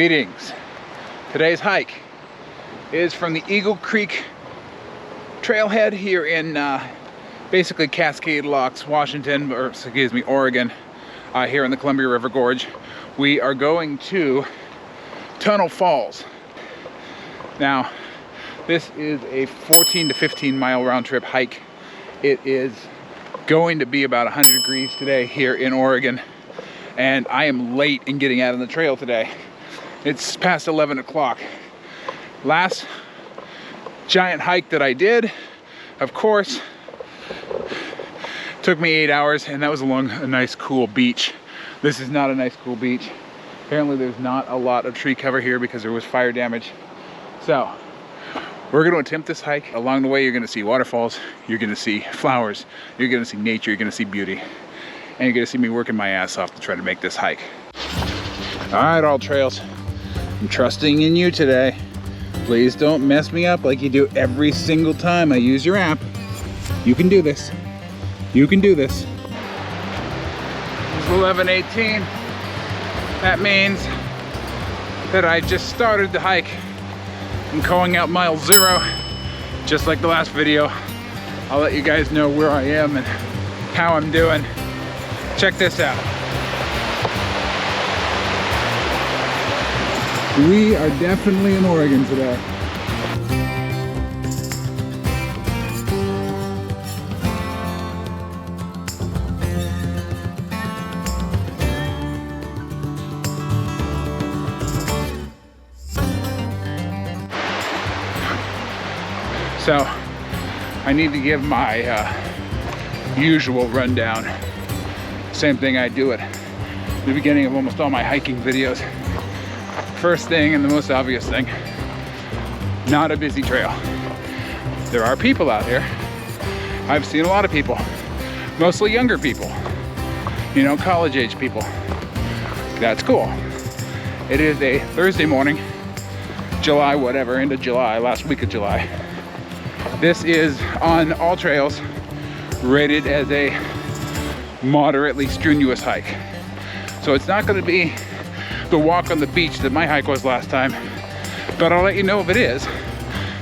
Greetings. Today's hike is from the Eagle Creek trailhead here in basically Cascade Locks, Washington, or excuse me, Oregon, here in the Columbia River Gorge. We are going to Tunnel Falls. Now, this is a 14 to 15 mile round trip hike. It is going to be about 100 degrees today here in Oregon, and I am late in getting out on the trail today. It's past 11 o'clock. Last giant hike that I did, of course, took me 8 hours, and that was along a nice cool beach. This is not a nice cool beach. Apparently there's not a lot of tree cover here because there was fire damage. So we're going to attempt this hike. Along the way, you're going to see waterfalls, you're going to see flowers, you're going to see nature, you're going to see beauty, and you're going to see me working my ass off to try to make this hike. All right, All Trails, I'm trusting in you today. Please don't mess me up like you do every single time I use your app. You can do this. You can do this. It's 11:18. That means that I just started the hike. I'm calling out mile 0, just like the last video. I'll let you guys know where I am and how I'm doing. Check this out. We are definitely in Oregon today. So I need to give my usual rundown. Same thing I do at the beginning of almost all my hiking videos. First thing, and the most obvious thing, not a busy trail. There are people out here. I've seen a lot of people, mostly younger people, you know, college age people. That's cool. It is a Thursday morning, July whatever, end of July, last week of July. This is on All Trails, rated as a moderately strenuous hike. So it's not going to be the walk on the beach that my hike was last time, but I'll let you know if it is,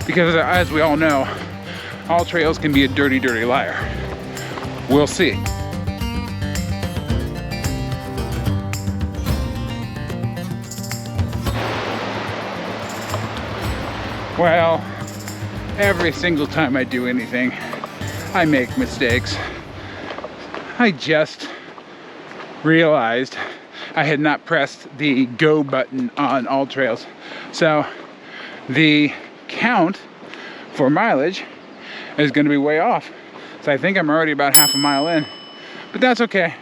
because as we all know, All Trails can be a dirty, dirty liar. We'll see. Well, every single time I do anything, I make mistakes. I just realized I had not pressed the go button on All Trails. So the count for mileage is going to be way off. So I think I'm already about half a mile in, but that's okay.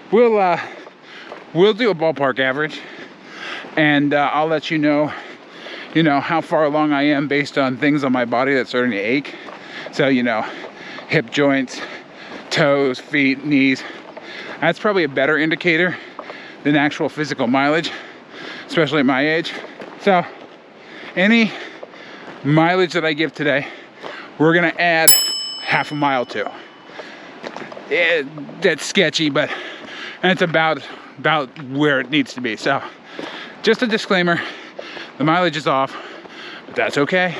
We'll do a ballpark average, and I'll let you know how far along I am based on things on my body that's starting to ache. So, hip joints, toes, feet, knees. That's probably a better indicator than actual physical mileage, especially at my age. So, any mileage that I give today, we're gonna add half a mile to. That's sketchy, but it's about where it needs to be. So, just a disclaimer. The mileage is off, but that's okay.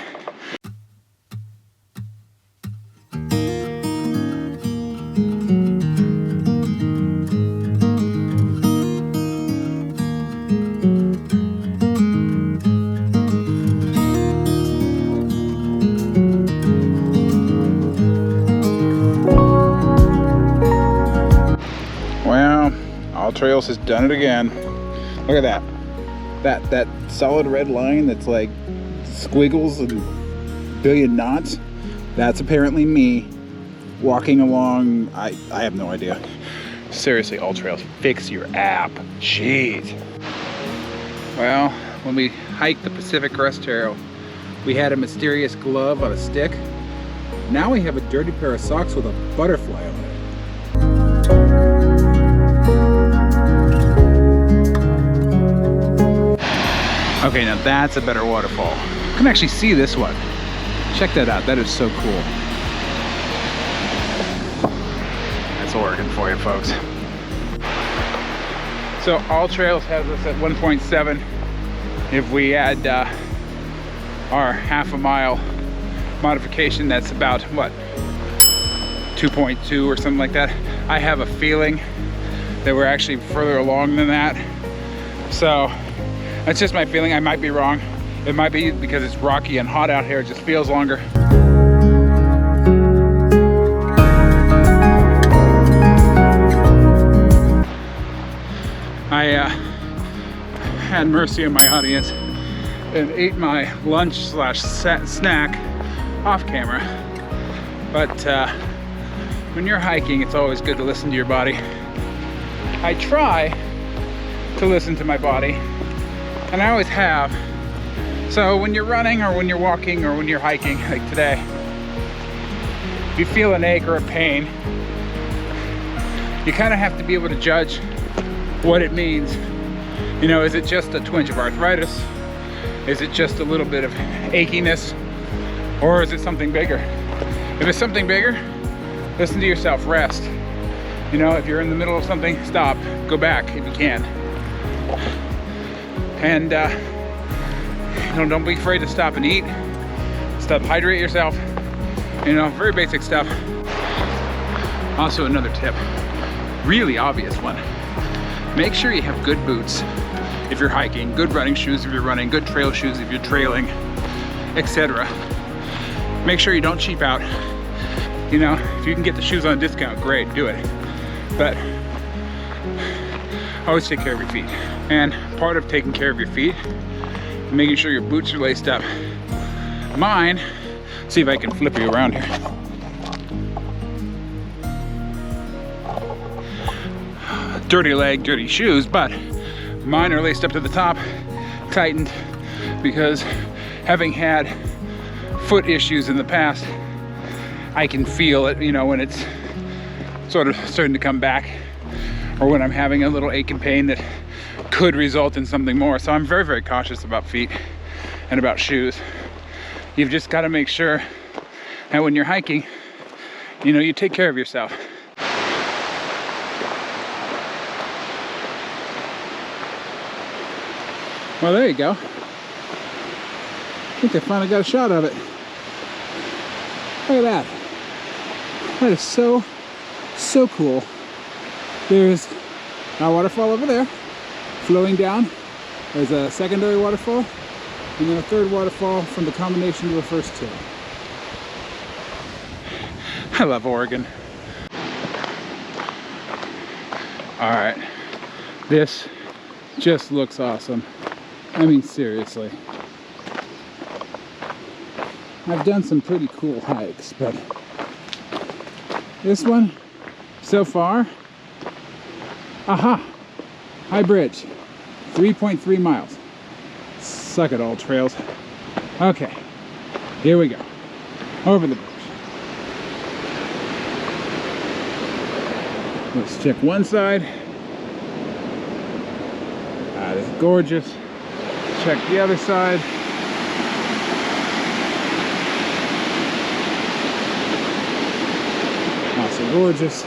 Well, All Trails has done it again. Look at that. That solid red line that's like squiggles and billion knots, that's apparently me walking along. I have no idea. Seriously, All Trails, fix your app. Jeez. Well, when we hiked the Pacific Crest Trail, we had a mysterious glove on a stick. Now we have a dirty pair of socks with a butterfly on it. Okay, now that's a better waterfall. You can actually see this one. Check that out. That is so cool. That's Oregon for you, folks. So All Trails has us at 1.7. if we add our half a mile modification, that's about what, 2.2 or something like that. I have a feeling that we're actually further along than that. So that's just my feeling. I might be wrong. It might be because it's rocky and hot out here, it just feels longer. I had mercy on my audience and ate my lunch slash snack off camera. But when you're hiking, it's always good to listen to your body. I try to listen to my body, and I always have. So when you're running or when you're walking or when you're hiking, like today, if you feel an ache or a pain, you kind of have to be able to judge what it means. You know, is it just a twinge of arthritis? Is it just a little bit of achiness? Or is it something bigger? If it's something bigger, listen to yourself, rest. You know, if you're in the middle of something, stop, go back if you can. And you know, don't be afraid to stop and eat. Stop, hydrate yourself. You know, very basic stuff. Also another tip, really obvious one. Make sure you have good boots if you're hiking, good running shoes if you're running, good trail shoes if you're trailing, etc. Make sure you don't cheap out. You know, if you can get the shoes on a discount, great, do it. But always take care of your feet. And part of taking care of your feet, making sure your boots are laced up. Mine, see if I can flip you around here. Dirty leg, dirty shoes, but mine are laced up to the top, tightened, because having had foot issues in the past, I can feel it, you know, when it's sort of starting to come back, or when I'm having a little ache and pain that could result in something more. So I'm very, very cautious about feet and about shoes. You've just got to make sure that when you're hiking, you know, you take care of yourself. Well, there you go. I think I finally got a shot of it. Look at that. That is so, so cool. There's a waterfall over there flowing down. There's a secondary waterfall, and then a third waterfall from the combination of the first two. I love Oregon. All right, this just looks awesome. I mean, seriously. I've done some pretty cool hikes, but this one, so far, aha, high bridge, 3.3 miles. Suck it, all trails. Okay, here we go, over the bridge. Let's check one side. That is gorgeous. Check the other side. Also gorgeous.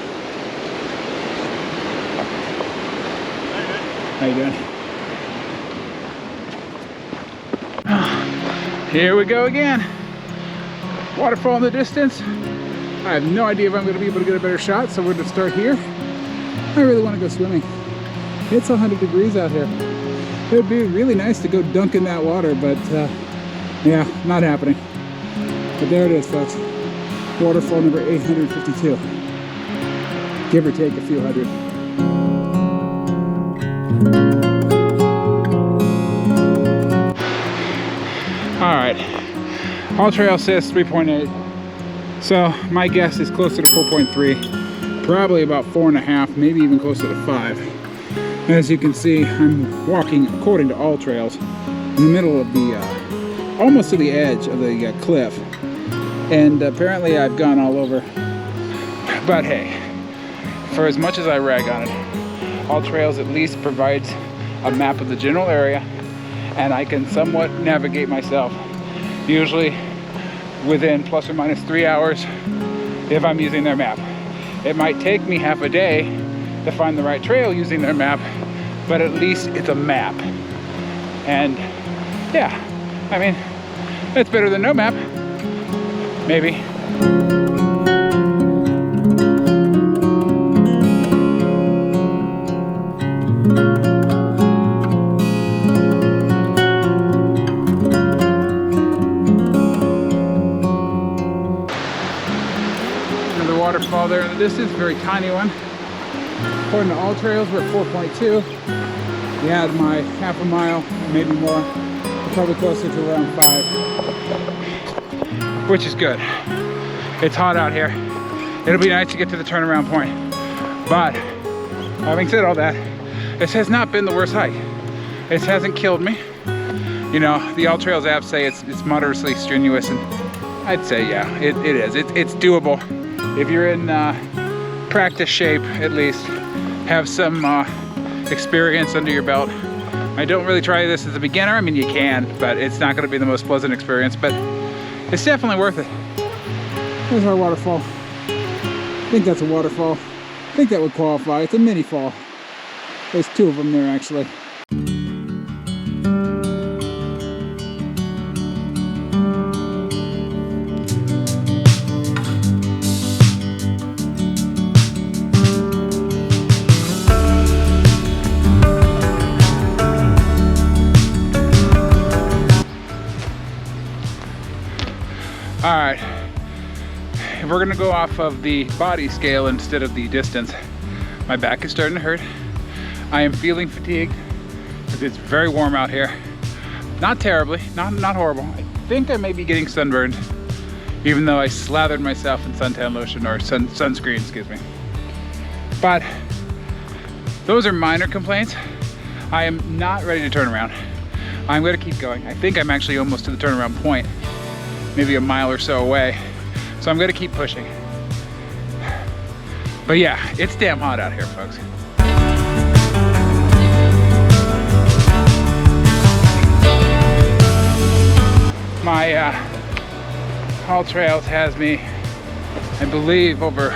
How you doing? Here we go again. Waterfall in the distance. I have no idea if I'm going to be able to get a better shot, so we're going to start here. I really want to go swimming. It's 100 degrees out here. It would be really nice to go dunk in that water, but yeah, not happening. But there it is, folks. Waterfall number 852. Give or take a few hundred. All right, all trail says 3.8. So my guess is closer to 4.3, probably about 4.5, maybe even closer to 5. As you can see, I'm walking, according to all trails, in the middle of the, almost to the edge of the cliff. And apparently I've gone all over. But hey, for as much as I rag on it, all trails at least provides a map of the general area, and I can somewhat navigate myself, usually within plus or minus 3 hours if I'm using their map. It might take me half a day to find the right trail using their map, but at least it's a map. And yeah, I mean, it's better than no map, maybe. Another waterfall there in the distance, very tiny one. According to all trails, we're at 4.2. We had my half a mile, maybe more. We're probably closer to around 5, which is good. It's hot out here. It'll be nice to get to the turnaround point. But having said all that, this has not been the worst hike. It hasn't killed me. You know, the All Trails apps say it's moderately strenuous, and I'd say yeah, it is. It's doable. If you're in practice shape, at least, have some experience under your belt. I don't really try this as a beginner. I mean, you can, but it's not gonna be the most pleasant experience, but it's definitely worth it. There's our waterfall. I think that's a waterfall. I think that would qualify. It's a mini fall. There's 2 of them there, actually. All right, if we're gonna go off of the body scale instead of the distance, my back is starting to hurt. I am feeling fatigued because it's very warm out here. Not terribly, not horrible. I think I may be getting sunburned, even though I slathered myself in suntan lotion or sunscreen, excuse me. But those are minor complaints. I am not ready to turn around. I'm gonna keep going. I think I'm actually almost to the turnaround point, maybe a mile or so away. So I'm gonna keep pushing. But yeah, it's damn hot out here, folks. My All Trails has me, I believe, over,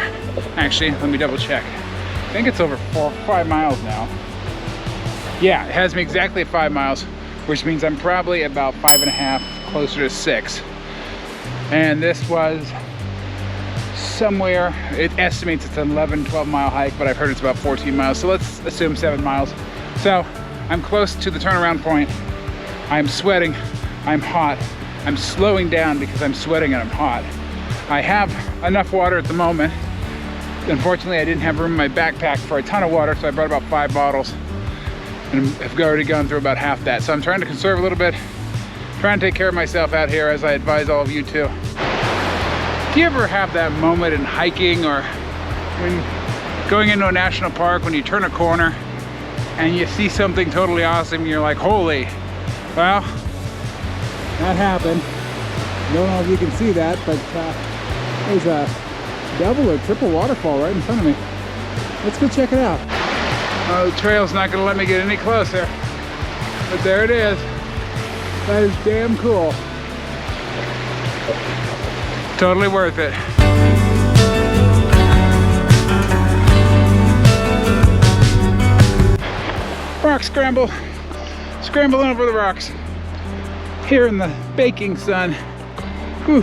actually, let me double check. I think it's over 4 or 5 miles now. Yeah, it has me exactly at 5 miles, which means I'm probably about 5.5, closer to 6. And this was somewhere, it estimates it's an 11-12 mile hike, but I've heard it's about 14 miles, so let's assume 7 miles. So I'm close to the turnaround point. I'm sweating, I'm hot, I'm slowing down because I'm sweating and I'm hot. I have enough water at the moment. Unfortunately, I didn't have room in my backpack for a ton of water, so I brought about 5 bottles and I've already gone through about half that. So I'm trying to conserve a little bit, trying to take care of myself out here, as I advise all of you to. Do you ever have that moment in hiking or when going into a national park, when you turn a corner and you see something totally awesome and you're like, holy, well, that happened. I don't know if you can see that, but there's a double or triple waterfall right in front of me. Let's go check it out. Oh, the trail's not gonna let me get any closer, but there it is. That is damn cool. Totally worth it. Rock scramble. Scrambling over the rocks. Here in the baking sun. Whew.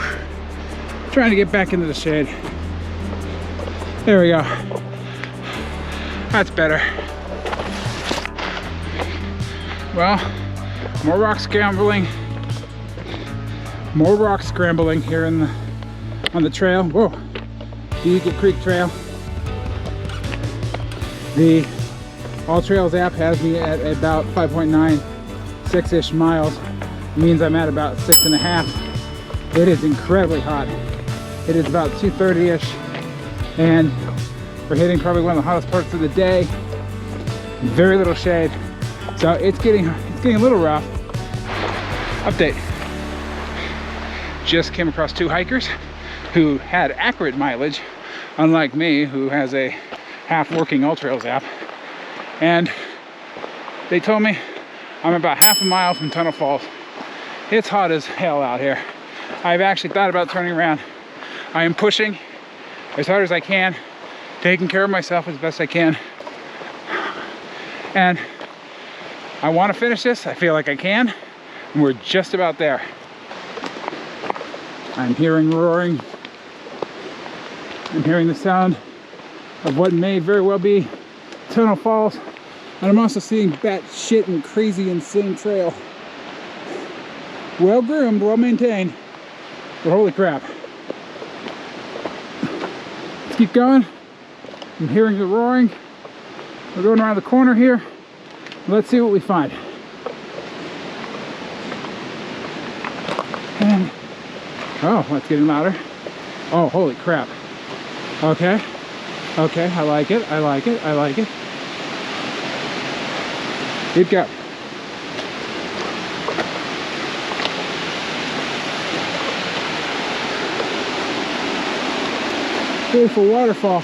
Trying to get back into the shade. There we go. That's better. Well, more rock scrambling. More rock scrambling here on the trail. Whoa, Beagle Creek Trail. The All Trails app has me at about 5.9, 6-ish miles. It means I'm at about 6.5. It is incredibly hot. It is about 2:30-ish, and we're hitting probably one of the hottest parts of the day. Very little shade, so it's getting a little rough. Update. Just came across 2 hikers who had accurate mileage, unlike me, who has a half-working All Trails app. And they told me I'm about half a mile from Tunnel Falls. It's hot as hell out here. I've actually thought about turning around. I am pushing as hard as I can, taking care of myself as best I can. And I want to finish this. I feel like I can. I'm and we're just about there. I'm hearing roaring. I'm hearing the sound of what may very well be Tunnel Falls, and I'm also seeing batshit and crazy insane trail. Well groomed, well maintained, but holy crap. Let's keep going. I'm hearing the roaring. We're going around the corner here. Let's see what we find. And, oh, that's getting louder. Oh, holy crap. Okay. Okay, I like it, I like it, I like it. Keep going. Beautiful waterfall.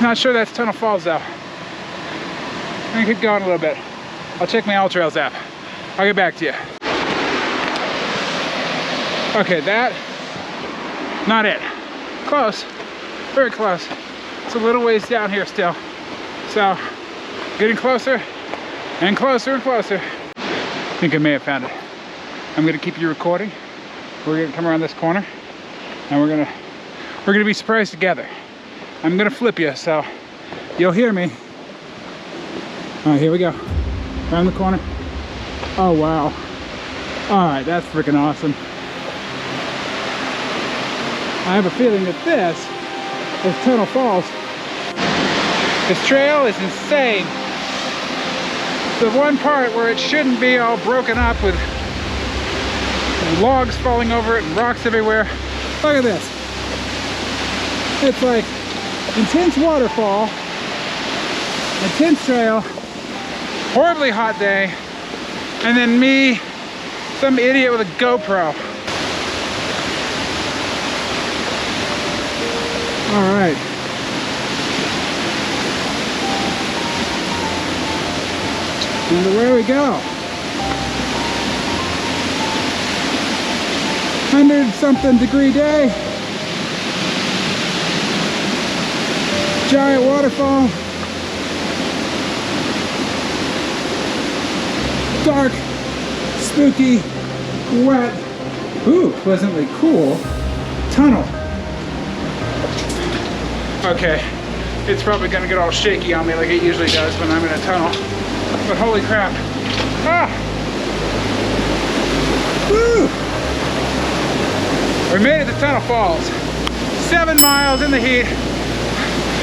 Not sure that's Tunnel Falls though. I'm gonna keep going a little bit. I'll check my AllTrails app. I'll get back to you. Okay, that, not it. Close, very close. It's a little ways down here still. So, getting closer and closer and closer. I think I may have found it. I'm gonna keep you recording. We're gonna come around this corner and we're gonna be surprised together. I'm gonna flip you, so you'll hear me. All right, here we go. Around the corner. Oh, wow. All right, that's freaking awesome. I have a feeling that this is Tunnel Falls. This trail is insane. The one part where it shouldn't be all broken up with logs falling over it and rocks everywhere. Look at this. It's like intense waterfall, intense trail, horribly hot day, and then me, some idiot with a GoPro. All right. And away we go. 100-something degree day. Giant waterfall. Dark, spooky, wet, ooh, pleasantly cool tunnel. Okay, it's probably gonna get all shaky on me like it usually does when I'm in a tunnel. But holy crap. Ah! Woo! We made it to Tunnel Falls. 7 miles in the heat.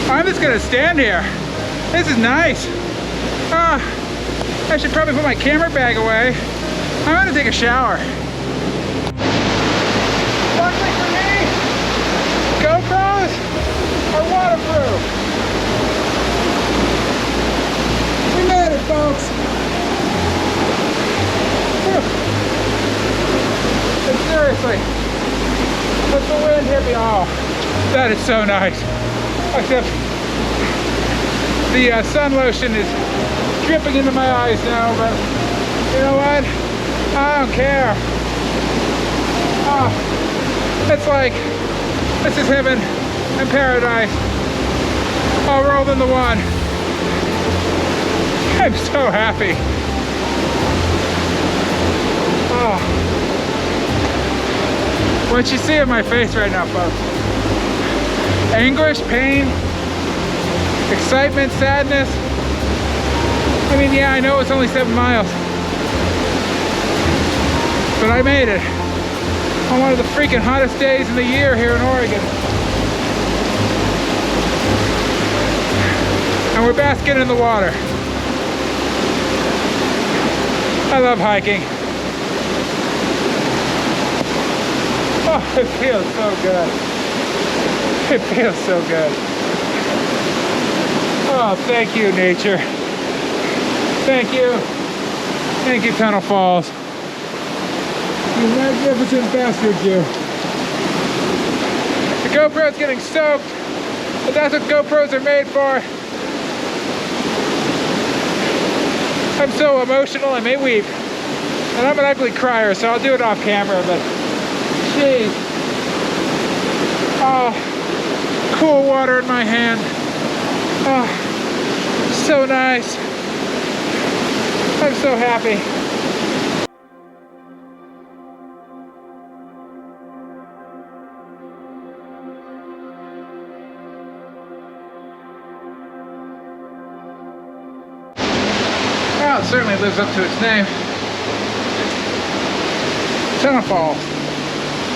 I'm just gonna stand here. This is nice. I should probably put my camera bag away. I'm gonna take a shower. Luckily for me, GoPros are waterproof. We made it, folks. And seriously, let the wind hit me. Oh, that is so nice. Except the sun lotion is dripping into my eyes now, but you know what? I don't care. Oh, it's like, this is heaven and paradise all rolled into one. I'm so happy. Oh. What you see on my face right now, folks. Anguish, pain, excitement, sadness. I mean, yeah, I know it's only 7 miles, but I made it on one of the freaking hottest days in the year here in Oregon. And we're basking in the water. I love hiking. Oh, it feels so good. It feels so good. Oh, thank you, nature. Thank you. Thank you, Tunnel Falls. You magnificent bastards, you. The GoPro's getting soaked, but that's what GoPros are made for. I'm so emotional, I may weep. And I'm an ugly crier, so I'll do it off camera, but jeez. Oh, cool water in my hand. Oh, so nice. I'm so happy. Well, it certainly lives up to its name. Tunnel Falls,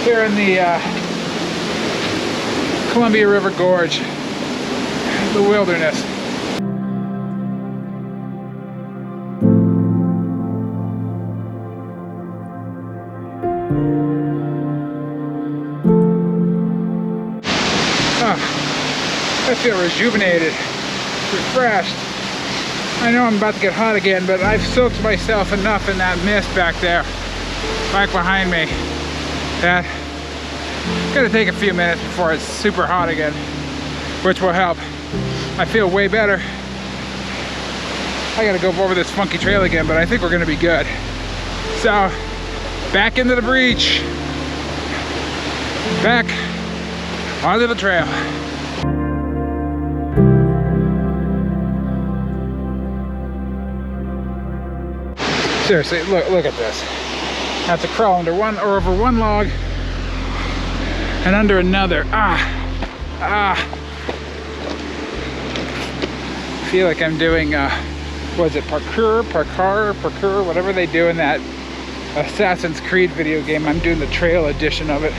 here in the Columbia River Gorge, the wilderness. I feel rejuvenated, refreshed. I know I'm about to get hot again, but I've soaked myself enough in that mist back there, back behind me, that it's gonna take a few minutes before it's super hot again, which will help. I feel way better. I gotta go over this funky trail again, but I think we're gonna be good. So, back into the breach. Back onto the trail. Seriously, look at this. I have to crawl under one or over one log and under another. I feel like I'm doing what is it, parkour, whatever they do in that Assassin's Creed video game. I'm doing the trail edition of it.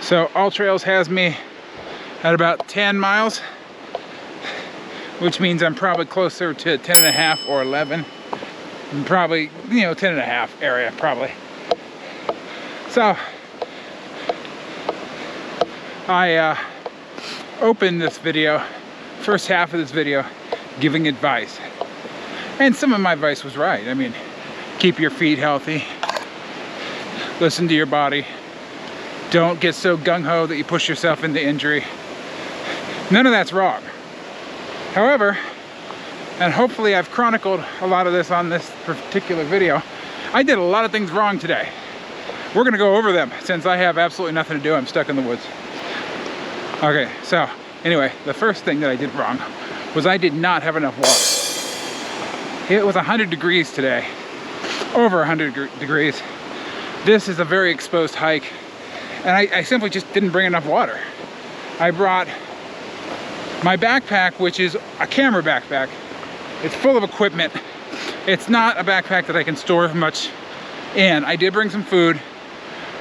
So All Trails has me at about 10 miles, which means I'm probably closer to 10 and a half or 11. And probably, 10 and a half area, probably. So I opened this video, first half of this video, giving advice. And some of my advice was right. I mean, keep your feet healthy, listen to your body. Don't get so gung-ho that you push yourself into injury. None of that's wrong. However, and hopefully I've chronicled a lot of this on this particular video, I did a lot of things wrong today. We're gonna go over them since I have absolutely nothing to do. I'm stuck in the woods. Okay, so anyway, the first thing that I did wrong was I did not have enough water. It was 100 degrees today, over 100 degrees. This is a very exposed hike. And I simply just didn't bring enough water. I brought my backpack, which is a camera backpack. It's full of equipment. It's not a backpack that I can store much in. I did bring some food.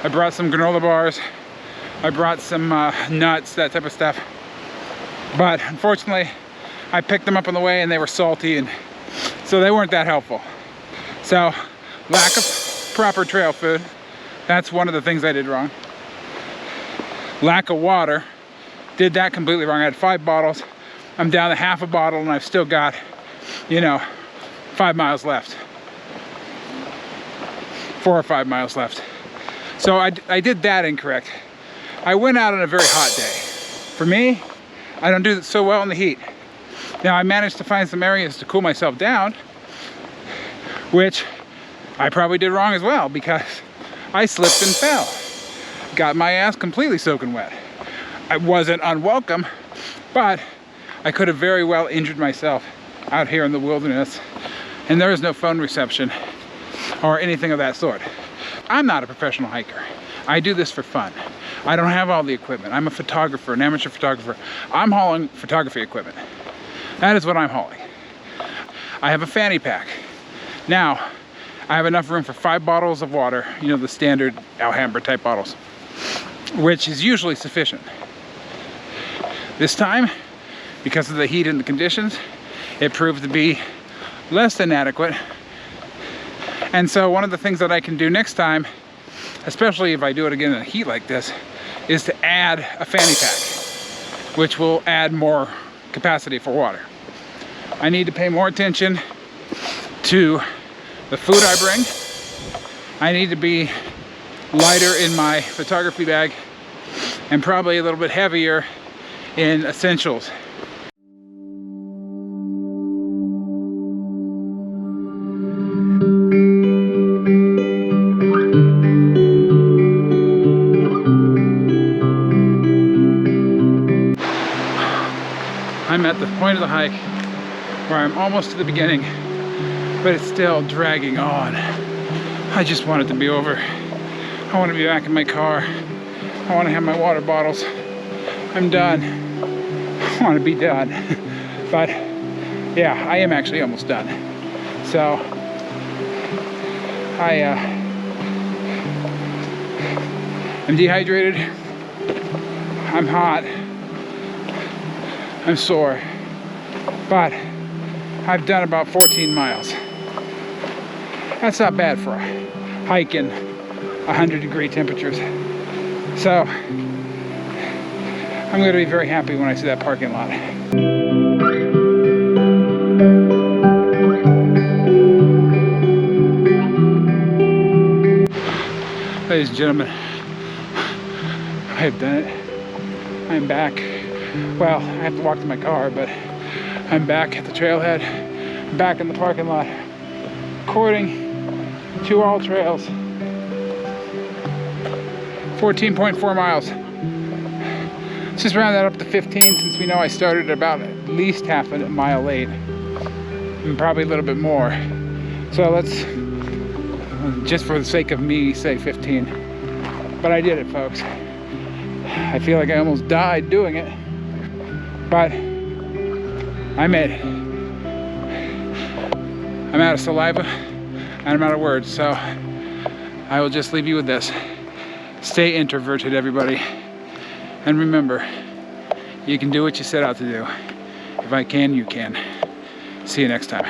I brought some granola bars. I brought some nuts, that type of stuff. But unfortunately, I picked them up on the way and they were salty, and so they weren't that helpful. So, lack of proper trail food. That's one of the things I did wrong. Lack of water, did that completely wrong. I had 5 bottles. I'm down to half a bottle and I've still got, 5 miles left. 4 or 5 miles left. So I did that incorrect. I went out on a very hot day. For me, I don't do so well in the heat. Now I managed to find some areas to cool myself down, which I probably did wrong as well because I slipped and fell. Got my ass completely soaking wet. I wasn't unwelcome, but I could have very well injured myself out here in the wilderness, and there is no phone reception or anything of that sort. I'm not a professional hiker. I do this for fun. I don't have all the equipment. I'm a photographer, an amateur photographer. I'm hauling photography equipment. That is what I'm hauling. I have a fanny pack. Now, I have enough room for 5 bottles of water, the standard Alhambra type bottles, which is usually sufficient. This time, because of the heat and the conditions, it proved to be less than adequate. And so one of the things that I can do next time, especially if I do it again in a heat like this, is to add a fanny pack, which will add more capacity for water. I need to pay more attention to the food I bring. I need to be lighter in my photography bag and probably a little bit heavier in essentials. the hike where I'm almost to the beginning, but it's still dragging on. I just want it to be over. I want to be back in my car. I want to have my water bottles. I'm done. I want to be done. But yeah, I am actually almost done. So I'm dehydrated. I'm hot. I'm sore. But I've done about 14 miles. That's not bad for a hike in 100-degree temperatures. So I'm going to be very happy when I see that parking lot. Ladies and gentlemen, I have done it. I'm back. Well, I have to walk to my car, but I'm back at the trailhead, back in the parking lot, according to all trails. 14.4 miles. Let's just round that up to 15, since we know I started about at least half a mile late, and probably a little bit more. So let's, just for the sake of me, say 15. But I did it, folks. I feel like I almost died doing it, but I made it. I'm out of saliva and I'm out of words, so I will just leave you with this. Stay introverted, everybody. And remember, you can do what you set out to do. If I can, you can. See you next time.